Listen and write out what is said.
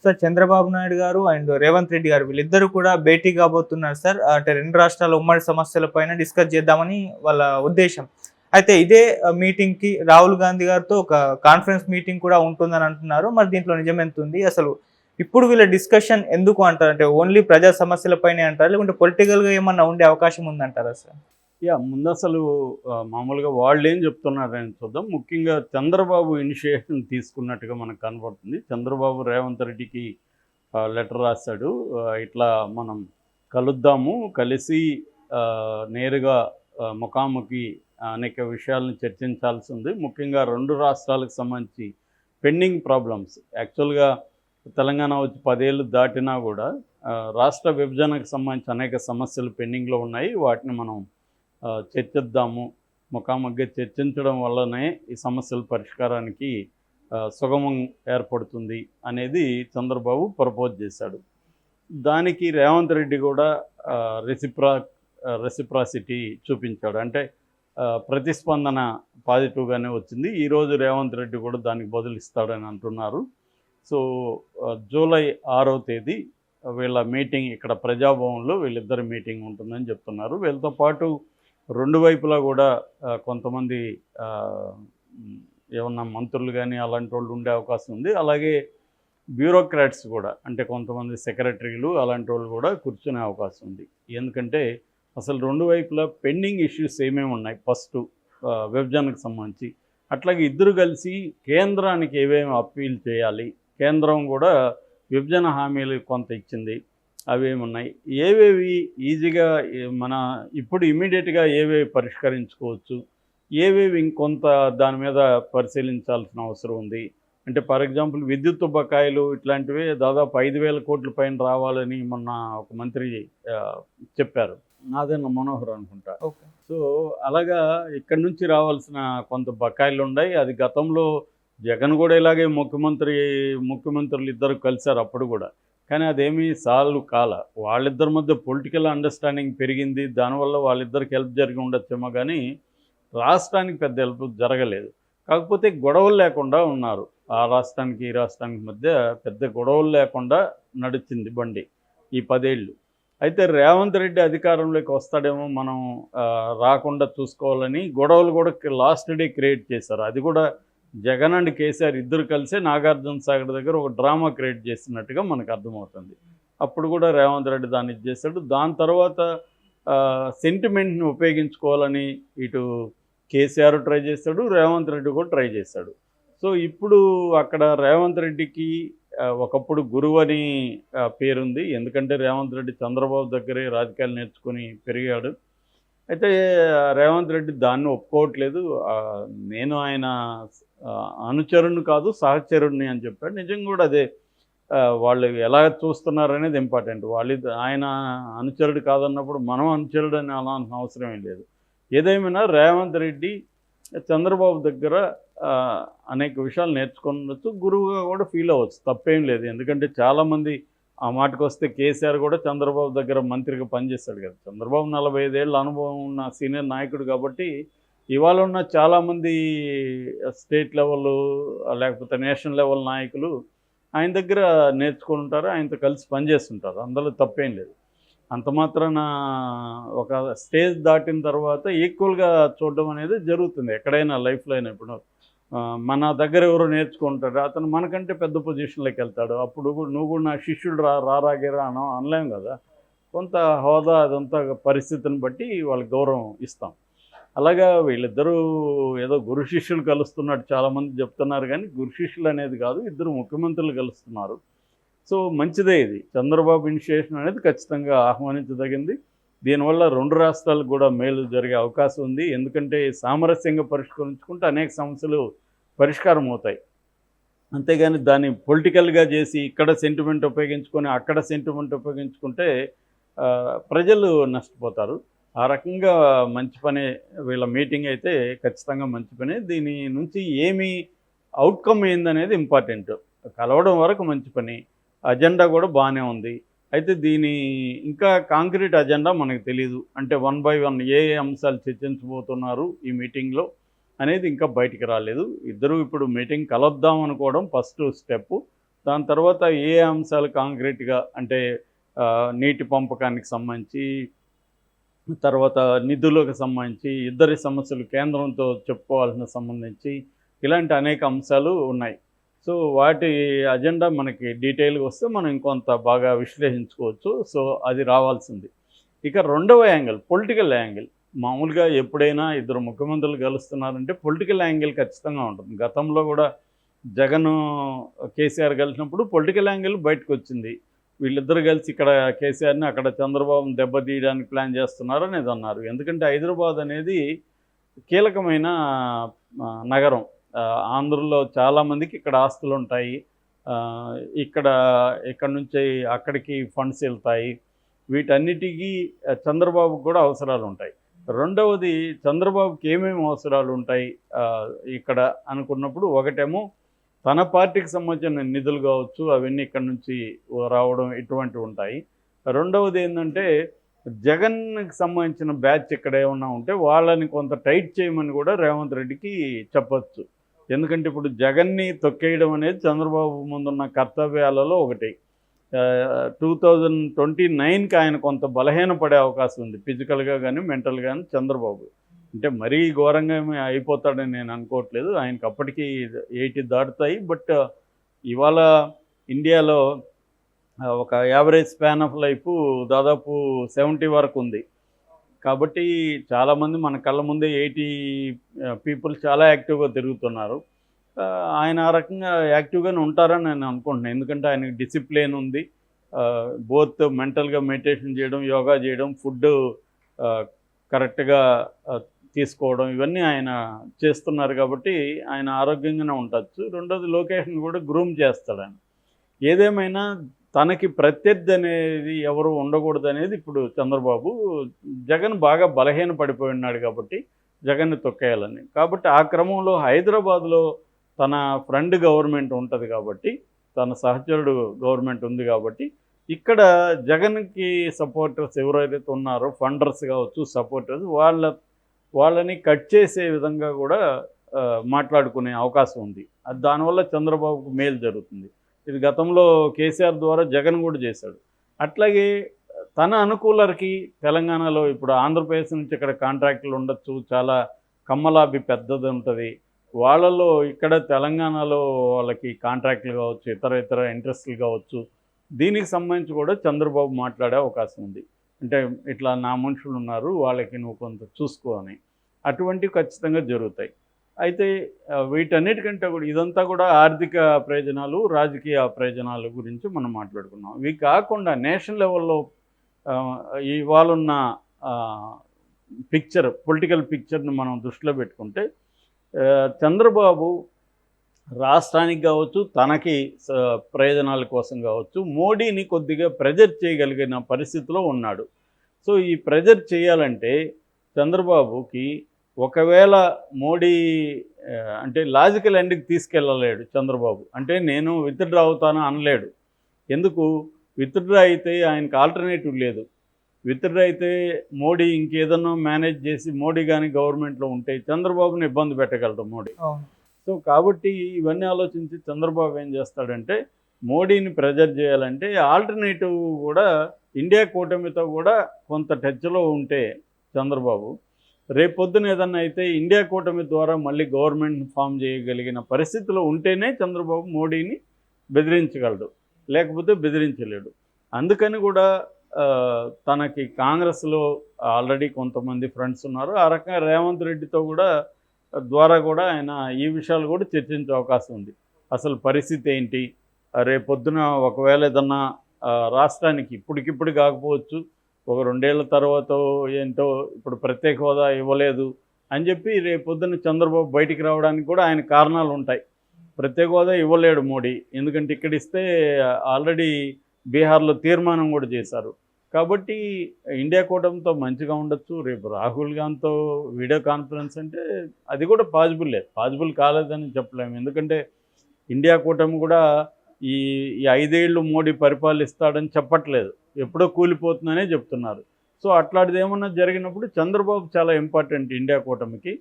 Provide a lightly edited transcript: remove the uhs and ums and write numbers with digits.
Sir Chandrababu Naidu గారు and Revanth Reddy గారు వీళ్ళిద్దరూ కూడా భేటీ కాబోతున్నారు సార్. అంటే 2 రాష్ట్రాల ఉమ్మడి సమస్యలపైన డిస్కస్ చేద్దామని వాళ్ళ ఉద్దేశం. అయితే ఇదే మీటింగ్‌కి రాహుల్ గాంధీ గారితో ఒక కాన్ఫరెన్స్ మీటింగ్ కూడా ఉంటుందని అంటున్నారు. మరి దీంట్లో నిజమెంతుంది? అసలు ఇప్పుడు వీళ్ళ డిస్కషన్ ఎందుకు అంటారు? అంటే ఓన్లీ ప్రజా సమస్యలపైనే అంటారా? లేకుంటే పొలిటికల్‌గా ఏమన్నా ఉండే అవకాశం ఉందంటారా సార్? ముందసలు మామూలుగా వాళ్ళేం చెప్తున్నారని చూద్దాం. ముఖ్యంగా చంద్రబాబు ఇనిషియేషన్ తీసుకున్నట్టుగా మనకు కనపడుతుంది. చంద్రబాబు రేవంత్ రెడ్డికి లెటర్ రాశాడు. ఇట్లా మనం కలుద్దాము, కలిసి నేరుగా ముఖాముఖి అనేక విషయాలను చర్చించాల్సి ఉంది. ముఖ్యంగా 2 రాష్ట్రాలకు సంబంధించి పెండింగ్ ప్రాబ్లమ్స్ యాక్చువల్‌గా తెలంగాణ వచ్చి 10 ఏళ్ళు దాటినా కూడా రాష్ట్ర విభజనకు సంబంధించి అనేక సమస్యలు పెండింగ్‌లో ఉన్నాయి. వాటిని మనం చర్చిద్దాము, ముఖాముఖిగా చర్చించడం వల్లనే ఈ సమస్యల పరిష్కారానికి సుగమం ఏర్పడుతుంది అనేది చంద్రబాబు ప్రపోజ్ చేశాడు. దానికి రేవంత్ రెడ్డి కూడా రెసిప్రాసిటీ చూపించాడు. అంటే ప్రతిస్పందన పాజిటివ్గానే వచ్చింది. ఈరోజు రేవంత్ రెడ్డి కూడా దానికి బదులు ఇస్తాడని అంటున్నారు. సో జూలై 6వ తేదీ వీళ్ళ మీటింగ్ ఇక్కడ ప్రజాభవన్లో వీళ్ళిద్దరి మీటింగ్ ఉంటుందని చెప్తున్నారు. వీళ్ళతో పాటు 2 వైపులా కూడా కొంతమంది ఏమన్నా మంత్రులు కానీ అలాంటి వాళ్ళు ఉండే అవకాశం ఉంది. అలాగే బ్యూరోక్రాట్స్ కూడా, అంటే కొంతమంది సెక్రటరీలు అలాంటి వాళ్ళు కూడా కూర్చునే అవకాశం ఉంది. ఎందుకంటే అసలు 2 వైపులా పెండింగ్ ఇష్యూస్ ఏమేమి ఉన్నాయి ఫస్ట్ విభజనకు సంబంధించి, అట్లాగే ఇద్దరు కలిసి కేంద్రానికి ఏమేమి అప్పీల్ చేయాలి, కేంద్రం కూడా విభజన హామీలు కొంత ఇచ్చింది, అవేమున్నాయి, ఏవేవి ఈజీగా మన ఇప్పుడు ఇమీడియట్గా ఏవేవి పరిష్కరించుకోవచ్చు, ఏవేవి ఇంకొంత దాని మీద పరిశీలించాల్సిన అవసరం ఉంది. అంటే ఫర్ ఎగ్జాంపుల్ విద్యుత్ బకాయిలు ఇట్లాంటివి దాదాపు 5,000 కోట్ల పైన రావాలని మొన్న ఒక మంత్రి చెప్పారు, నాదెండ్ల మనోహర్ అనుకుంటా. ఓకే. సో అలాగా ఇక్కడి నుంచి రావాల్సిన కొంత బకాయిలు ఉన్నాయి. అది గతంలో జగన్ కూడా ఇలాగే ముఖ్యమంత్రులు ఇద్దరు కలిశారు అప్పుడు కూడా, కానీ అదేమీ సాల్వ్ కాల. వాళ్ళిద్దరి మధ్య పొలిటికల్ అండర్స్టాండింగ్ పెరిగింది, దానివల్ల వాళ్ళిద్దరికి హెల్ప్ జరిగి ఉండొచ్చేమో, కానీ రాష్ట్రానికి పెద్ద హెల్ప్ జరగలేదు. కాకపోతే గొడవలు లేకుండా ఉన్నారు. ఆ రాష్ట్రానికి ఈ రాష్ట్రానికి మధ్య పెద్ద గొడవలు లేకుండా నడిచింది బండి ఈ 10 ఏళ్ళు. అయితే రేవంత్ రెడ్డి అధికారంలోకి వస్తాడేమో మనం రాకుండా చూసుకోవాలని గొడవలు కూడా లాస్ట్ డే క్రియేట్ చేశారు. అది కూడా జగన్ అండ్ కేసీఆర్ ఇద్దరు కలిసి నాగార్జున సాగర్ దగ్గర ఒక డ్రామా క్రియేట్ చేస్తున్నట్టుగా మనకు అర్థమవుతుంది. అప్పుడు కూడా రేవంత్ రెడ్డి దాన్ని చేశాడు. దాని తర్వాత సెంటిమెంట్ని ఉపయోగించుకోవాలని ఇటు కేసీఆర్ ట్రై చేశాడు, రేవంత్ రెడ్డి కూడా ట్రై చేశాడు. సో ఇప్పుడు అక్కడ రేవంత్ రెడ్డికి ఒకప్పుడు గురువు అని పేరుంది. ఎందుకంటే రేవంత్ రెడ్డి చంద్రబాబు దగ్గరే రాజకీయాలు నేర్చుకుని పెరిగాడు. అయితే రేవంత్ రెడ్డి దాన్ని ఒప్పుకోవట్లేదు. నేను ఆయన అనుచరుణ్ణి కాదు సహచరుడిని అని చెప్పాడు. నిజంగా కూడా అదే. వాళ్ళు ఎలా చూస్తున్నారనేది ఇంపార్టెంట్. ఆయన అనుచరుడు కాదన్నప్పుడు మనం అనుచరుడు అని అనాల్సిన అవసరం ఏం లేదు. ఏదేమైనా రేవంత్ రెడ్డి చంద్రబాబు దగ్గర అనేక విషయాలు నేర్చుకోవచ్చు, గురువుగా కూడా ఫీల్ అవ్వచ్చు, తప్పేం లేదు. ఎందుకంటే చాలామంది ఆ మాటకు వస్తే కేసీఆర్ కూడా చంద్రబాబు దగ్గర మంత్రిగా పనిచేస్తాడు కదా. చంద్రబాబు 45 ఏళ్ళ అనుభవం ఉన్న సీనియర్ నాయకుడు కాబట్టి ఇవాళ ఉన్న చాలామంది స్టేట్ లెవెల్ లేకపోతే నేషనల్ లెవెల్ నాయకులు ఆయన దగ్గర నేర్చుకుంటారు, ఆయనతో కలిసి పనిచేస్తుంటారు. అందులో తప్పేం లేదు. అంత మాత్రాన ఒక స్టేజ్ దాటిన తర్వాత ఈక్వల్గా చూడడం అనేది జరుగుతుంది ఎక్కడైనా లైఫ్లో అయినా. ఇప్పుడు మన దగ్గర ఎవరో నేర్చుకుంటాడు, అతను మనకంటే పెద్ద పొజిషన్లోకి వెళ్తాడు, అప్పుడు నువ్వు కూడా నా శిష్యుడు రారాగిరా అనలేం కదా. కొంత హోదా అదంతా పరిస్థితిని బట్టి వాళ్ళకి గౌరవం ఇస్తాం. అలాగా వీళ్ళిద్దరూ ఏదో గురు శిష్యులు కలుస్తున్నట్టు చాలామంది చెప్తున్నారు, కానీ గురు శిష్యులు అనేది కాదు, ఇద్దరు ముఖ్యమంత్రులు కలుస్తున్నారు. సో మంచిదే ఇది. చంద్రబాబు ఇనిషియేషన్ అనేది ఖచ్చితంగా ఆహ్వానించదగింది. దీనివల్ల 2 రాష్ట్రాలకు కూడా మేలు జరిగే అవకాశం ఉంది. ఎందుకంటే సామరస్యంగా పరిష్కరించుకుంటే అనేక సమస్యలు పరిష్కారం అవుతాయి. అంతేగాని దాన్ని పొలిటికల్గా చేసి ఇక్కడ సెంటిమెంట్ ఉపయోగించుకొని అక్కడ సెంటిమెంట్ ఉపయోగించుకుంటే ప్రజలు నష్టపోతారు. ఆ రకంగా మంచి పనే వీళ్ళ మీటింగ్ అయితే ఖచ్చితంగా మంచి పనే. దీని నుంచి ఏమి అవుట్కమ్ ఏందనేది ఇంపార్టెంట్. కలవడం వరకు మంచి పని, అజెండా కూడా బాగానే ఉంది. అయితే దీని ఇంకా కాంక్రీట్ అజెండా మనకు తెలియదు. అంటే 1 by 1 ఏ అంశాలు చర్చించబోతున్నారు ఈ మీటింగ్లో అనేది ఇంకా బయటికి రాలేదు. ఇద్దరు ఇప్పుడు మీటింగ్ కలుద్దాం అనుకోవడం ఫస్ట్ స్టెప్పు. దాని తర్వాత ఏ అంశాలు కాంక్రీట్గా అంటే నీటి పంపకానికి సంబంధించి, తర్వాత నిధులకు సంబంధించి, ఇద్దరి సమస్యలు కేంద్రంతో చెప్పుకోవాల్సిన సంబంధించి ఇలాంటి అనేక అంశాలు ఉన్నాయి. సో వాటి అజెండా మనకి డీటెయిల్గా వస్తే మనం ఇంకొంత బాగా విశ్లేషించుకోవచ్చు. సో అది రావాల్సింది. ఇక రెండవ యాంగిల్ పొలిటికల్ యాంగిల్. మామూలుగా ఎప్పుడైనా ఇద్దరు ముఖ్యమంత్రులు కలుస్తున్నారంటే పొలిటికల్ యాంగిల్ ఖచ్చితంగా ఉంటుంది. గతంలో కూడా జగన్ కేసీఆర్ కలిసినప్పుడు పొలిటికల్ యాంగిల్ బయటకు వచ్చింది. వీళ్ళిద్దరు కలిసి ఇక్కడ కేసీఆర్ని అక్కడ చంద్రబాబుని దెబ్బతీయడానికి ప్లాన్ చేస్తున్నారు అనేది అన్నారు. ఎందుకంటే హైదరాబాద్ అనేది కీలకమైన నగరం. ఆంధ్రలో చాలామందికి ఇక్కడ ఆస్తులు ఉంటాయి. ఇక్కడ నుంచి అక్కడికి ఫండ్స్ వెళ్తాయి. వీటన్నిటికీ చంద్రబాబుకు కూడా అవసరాలు ఉంటాయి. రెండవది చంద్రబాబుకి ఏమేమి అవసరాలు ఉంటాయి ఇక్కడ అనుకున్నప్పుడు, ఒకటేమో తన పార్టీకి సంబంధించిన నిధులు కావచ్చు, అవన్నీ ఇక్కడ నుంచి రావడం ఇటువంటివి ఉంటాయి. రెండవది ఏంటంటే జగన్కి సంబంధించిన బ్యాచ్ ఇక్కడ ఏమన్నా ఉంటే వాళ్ళని కొంత టైట్ చేయమని కూడా రేవంత్ రెడ్డికి చెప్పచ్చు. ఎందుకంటే ఇప్పుడు జగన్ని తొక్కేయడం అనేది చంద్రబాబు ముందున్న కర్తవ్యాలలో ఒకటి. 2029కి ఆయన కొంత బలహీనపడే అవకాశం ఉంది, ఫిజికల్గా కానీ మెంటల్గా కానీ. చంద్రబాబు అంటే మరీ ఘోరంగా ఏమీ అయిపోతాడని నేను అనుకోవట్లేదు. ఆయనకి అప్పటికి 80 దాటుతాయి. బట్ ఇవాళ ఇండియాలో ఒక యావరేజ్ స్పాన్ ఆఫ్ లైఫ్ దాదాపు 70 వరకు ఉంది. కాబట్టి చాలామంది మన కళ్ళ ముందే 80 పీపుల్ చాలా యాక్టివ్గా తిరుగుతున్నారు. ఆయన ఆ రకంగా యాక్టివ్గానే ఉంటారని నేను అనుకుంటున్నాను. ఎందుకంటే ఆయనకి డిసిప్లిన్ ఉంది. బోత్ మెంటల్గా మెడిటేషన్ చేయడం, యోగా చేయడం, ఫుడ్ కరెక్ట్గా తీసుకోవడం, ఇవన్నీ ఆయన చేస్తున్నారు. కాబట్టి ఆయన ఆరోగ్యంగానే ఉండొచ్చు. రెండోది లొకేషన్ కూడా గ్రూమ్ చేస్తాడు ఆయన. ఏదేమైనా తనకి ప్రత్యర్థి అనేది ఎవరు ఉండకూడదు అనేది ఇప్పుడు చంద్రబాబు. జగన్ బాగా బలహీన పడిపోయి ఉన్నాడు కాబట్టి జగన్ని తొక్కేయాలని. కాబట్టి ఆ క్రమంలో హైదరాబాద్లో తన ఫ్రెండ్ గవర్నమెంట్ ఉంటుంది కాబట్టి, తన సహచరుడు గవర్నమెంట్ ఉంది కాబట్టి, ఇక్కడ జగన్కి సపోర్టర్స్ ఎవరైతే ఉన్నారో, ఫండర్స్ కావచ్చు, సపోర్టర్స్, వాళ్ళని కట్ చేసే విధంగా కూడా మాట్లాడుకునే అవకాశం ఉంది. దానివల్ల చంద్రబాబుకు మేలు జరుగుతుంది. ఇది గతంలో కేసీఆర్ ద్వారా జగన్ కూడా చేశాడు. అట్లాగే తన అనుకూలరికి తెలంగాణలో ఇప్పుడు ఆంధ్రప్రదేశ్ నుంచి ఇక్కడ కాంట్రాక్టులు ఉండొచ్చు, చాలా కమ్మలాభి పెద్దది ఉంటుంది. వాళ్ళలో ఇక్కడ తెలంగాణలో వాళ్ళకి కాంట్రాక్టులు కావచ్చు, ఇతర ఇంట్రెస్టులు కావచ్చు, దీనికి సంబంధించి కూడా చంద్రబాబు మాట్లాడే అవకాశం ఉంది. అంటే ఇట్లా నా మనుషులు ఉన్నారు, వాళ్ళకి నువ్వు కొంత చూసుకో అని. అటువంటివి ఖచ్చితంగా జరుగుతాయి. అయితే వీటన్నిటికంటే కూడా ఇదంతా కూడా ఆర్థిక ప్రయోజనాలు, రాజకీయ ప్రయోజనాల గురించి మనం మాట్లాడుకున్నాం. ఇవి కాకుండా నేషనల్ లెవెల్లో ఇవాళున్న పొలిటికల్ పిక్చర్ని మనం దృష్టిలో పెట్టుకుంటే, చంద్రబాబు రాష్ట్రానికి కావచ్చు, తనకి ప్రయోజనాల కోసం కావచ్చు, మోడీని కొద్దిగా ప్రెజర్ చేయగలిగిన పరిస్థితిలో ఉన్నాడు. సో ఈ ప్రెజర్ చేయాలంటే చంద్రబాబుకి ఒకవేళ మోడీ అంటే లాజికల్ ఎండ్కి తీసుకెళ్ళలేడు చంద్రబాబు. అంటే నేను విత్డ్రా అవుతాను అనలేడు. ఎందుకు? విత్డ్రా అయితే ఆయనకు ఆల్టర్నేటివ్ లేదు. విత్డ్రా అయితే మోడీ ఇంకేదన్నా మేనేజ్ చేసి మోడీ కానీ గవర్నమెంట్లో ఉంటే చంద్రబాబుని ఇబ్బంది పెట్టగలడు మోడీ. సో కాబట్టి ఇవన్నీ ఆలోచించి చంద్రబాబు ఏం చేస్తాడంటే, మోడీని ప్రెజర్ చేయాలంటే ఆల్టర్నేటివ్ కూడా ఇండియా కూటమితో కూడా కొంత టచ్లో ఉంటే చంద్రబాబు, రేపొద్దున ఏదన్నా అయితే ఇండియా కూటమి ద్వారా మళ్ళీ గవర్నమెంట్ ఫామ్ చేయగలిగిన పరిస్థితిలో ఉంటేనే చంద్రబాబు మోడీని బెదిరించగలడు, లేకపోతే బెదిరించలేడు. అందుకని కూడా తనకి కాంగ్రెస్లో ఆల్రెడీ కొంతమంది ఫ్రెండ్స్ ఉన్నారు. ఆ రకంగా రేవంత్ రెడ్డితో కూడా ద్వారా కూడా ఆయన ఈ విషయాలు కూడా చర్చించే అవకాశం ఉంది. అసలు పరిస్థితి ఏంటి, రేపొద్దున ఒకవేళ ఏదన్నా రాష్ట్రానికి ఇప్పటికిప్పుడు కాకపోవచ్చు, ఒక 2 ఏళ్ల తర్వాత ఏంటో, ఇప్పుడు ప్రత్యేక హోదా ఇవ్వలేదు అని చెప్పి రేపొద్దున చంద్రబాబు బయటికి రావడానికి కూడా ఆయన కారణాలు ఉంటాయి. ప్రత్యేక హోదా ఇవ్వలేడు మోడీ, ఎందుకంటే ఇక్కడ ఇస్తే ఆల్రెడీ బీహార్లో తీర్మానం కూడా చేశారు. కాబట్టి ఇండియా కూటమితో మంచిగా ఉండొచ్చు. రేపు రాహుల్ గాంధీతో వీడియో కాన్ఫరెన్స్ అంటే అది కూడా పాసిబుల్ కాలేదని చెప్పలేము. ఎందుకంటే ఇండియా కూటమి కూడా ఈ 5 ఏళ్ళు మోడీ పరిపాలిస్తాడని చెప్పట్లేదు, ఎప్పుడో కూలిపోతుందనే చెప్తున్నారు. సో అట్లాంటిది ఏమన్నా జరిగినప్పుడు చంద్రబాబు చాలా ఇంపార్టెంట్ ఇండియా కూటమికి.